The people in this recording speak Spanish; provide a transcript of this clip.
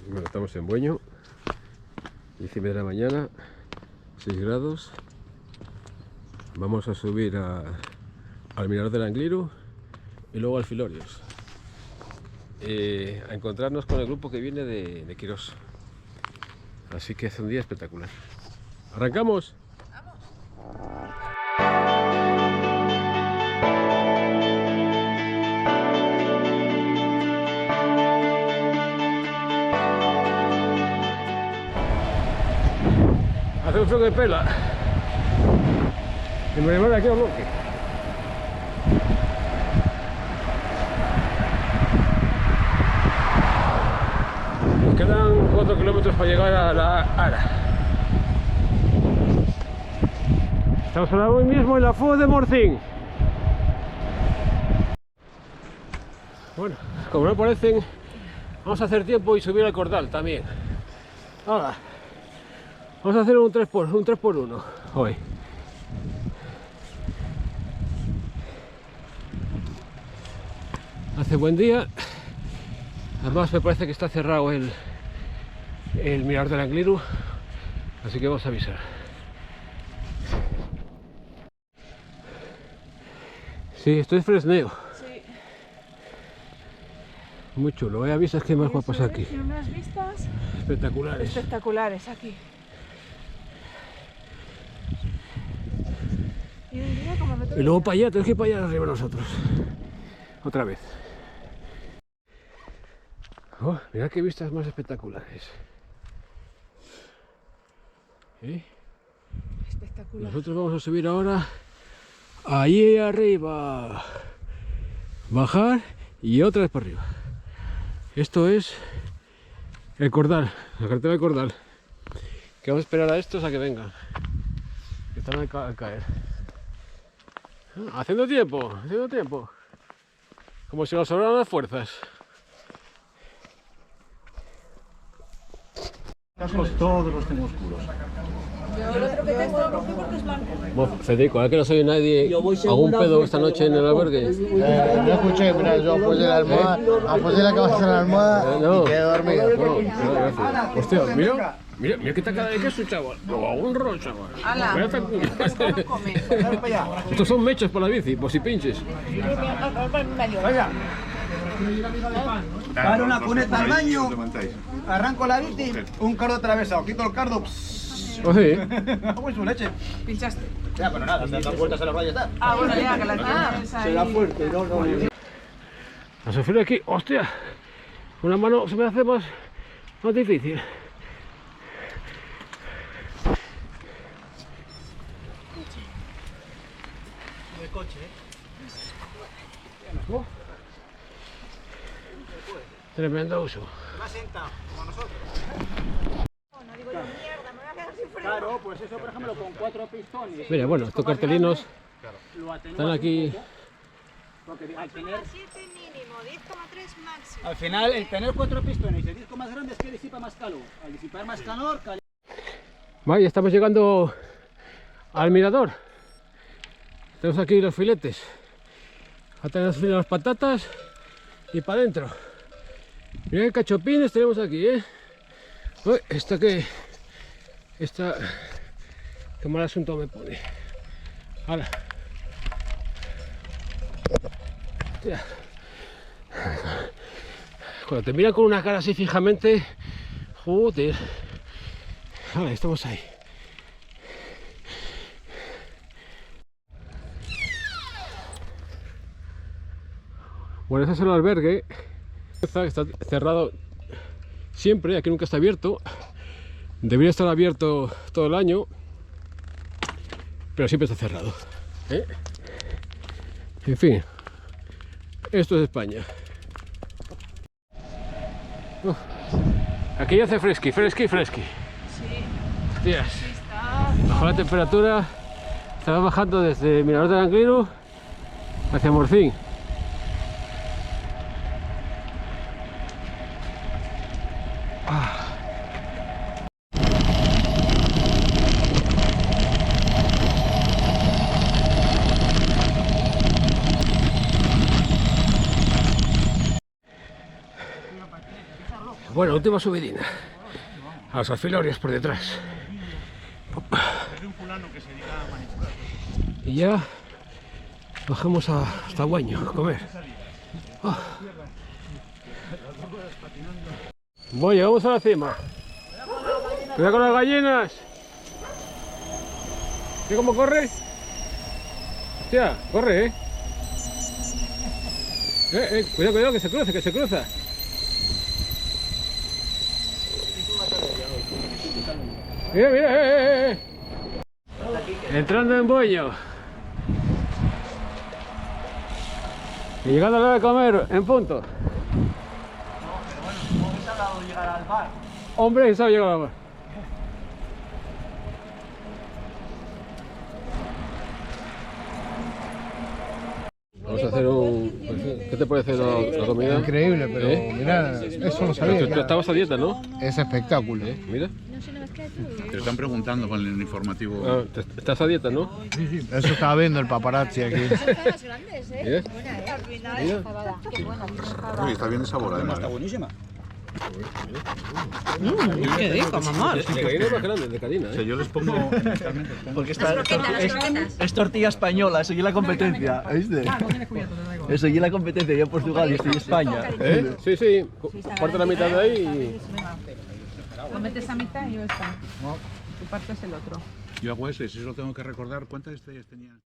Bueno, estamos en Bueño, 10:30 de la mañana, 6 grados. Vamos a subir al Mirador del Angliru y luego al Filorios, a encontrarnos con el grupo que viene de Quirós. Así que hace un día espectacular. ¿Arrancamos? Hace un frío de pela. Y me llevaré aquí a bloque. Nos quedan 4 kilómetros para llegar a la Ara. Estamos ahora hoy mismo en la Fo de Morcín. Bueno, como no parecen, vamos a hacer tiempo y subir al Cordal también. Ahora. Vamos a hacer un 3x1 hoy. Hace buen día. Además me parece que está cerrado el Mirador del Angliru. Así que vamos a avisar. Sí, esto es fresneo. Sí. Muy chulo. Hay vistas que más guapas aquí. Y unas vistas Espectaculares. espectaculares aquí. Y un día como el otro Y luego día. para allá, tenemos que ir para allá arriba nosotros. Otra vez. Oh, mirad qué vistas más espectaculares. ¿Eh? Espectacular. Nosotros vamos a subir ahora allí arriba. Bajar y otra vez para arriba. Esto es el Cordal, la carretera del Cordal. Que vamos a esperar a estos a que vengan. Que están al caer. Haciendo tiempo, haciendo tiempo. Como si nos sobraran las fuerzas. Cascos todos los tengo oscuros. Yo el otro que tengo rojo porque es blanco. Bueno, Federico, ahora que no soy nadie, ¿algún pedo esta noche en el albergue? No escuché, mira, yo apoyé la almohada, apoyé la cabeza en la almohada No. y quedé dormido. No, gracias. Hostia, mira qué tacada de queso, chaval. Lo un rollo, chaval. ¡Hala! Mira esta- ¿Cómo come? Estos son mechas para la bici, por si pinches. Paro una cuneta al baño, arranco la bici, un cardo atravesado, quito el cardo. ¿O sí? Hago su leche. Pinchaste. Ya, pero nada, das vueltas a la raya y tal. Ah, bueno, ya, que la tienes ahí. Será fuerte, no. A sufrir aquí, hostia. Una mano se me hace más difícil. De coche, Oh. Tremendo uso. Más sentado, como nosotros. Claro, pues eso, por ejemplo, con 4 pistones. Mira, bueno, estos cartelinos Lo atenuas están aquí. un poco, porque al tener, 7 mínimo, 10,3 máximo. al final, el tener 4 pistones y el disco más grande es que disipa más calor. Al disipar más calor, Vaya, estamos llegando al mirador. Tenemos aquí los filetes. A tener las patatas y para adentro. Mira qué cachopines tenemos aquí, ¿eh? Uy, qué mal asunto me pone. Ahora. Hostia. Cuando te miran con una cara así fijamente, joder. Ahora, estamos ahí. Bueno, ese es el albergue. Está cerrado siempre, aquí nunca está abierto. Debería estar abierto todo el año, pero siempre está cerrado. ¿Eh? En fin, esto es España. Aquí ya hace fresqui. Sí, Hostias, sí está. bajó la temperatura, estaba bajando desde Mirador del Angliru hacia Morcín. Bueno, última subidina. A los alfilorios por detrás. Y ya bajamos hasta Guaño a comer. Oh. Bueno, llegamos a la cima. Cuidado con las gallinas. ¿Qué cómo corre? Hostia, corre, cuidado, cuidado, que se cruza, que se cruza. Mira, mira, Entrando en Boño. Y llegando a la hora de comer, en punto. Hombre, sabe llegar al bar. Vamos a hacer un... ¿Qué te parece la comida? Increíble, pero mirá, eso no sabía. Tú estabas a dieta, ¿no? Es espectáculo. Mira. Te están preguntando con el informativo. Ah, estás a dieta, ¿no? Eso estaba viendo el paparazzi aquí. Más grandes, ¿eh? Mira. Mira. Uy, está bien de sabor, además. Está buenísima. Qué rico, mamá. De cadina es más grande, de cadina, O sea, yo les pongo. Porque Las croquetas. es tortilla española, seguí la competencia, ¿viste? Seguí la competencia, yo en Portugal y estoy en España. Sí, sí. Parte la mitad de ahí Lo metes a mitad y yo esta. Tú partes el otro. Yo hago eso y si eso tengo que recordar cuántas estrellas tenía.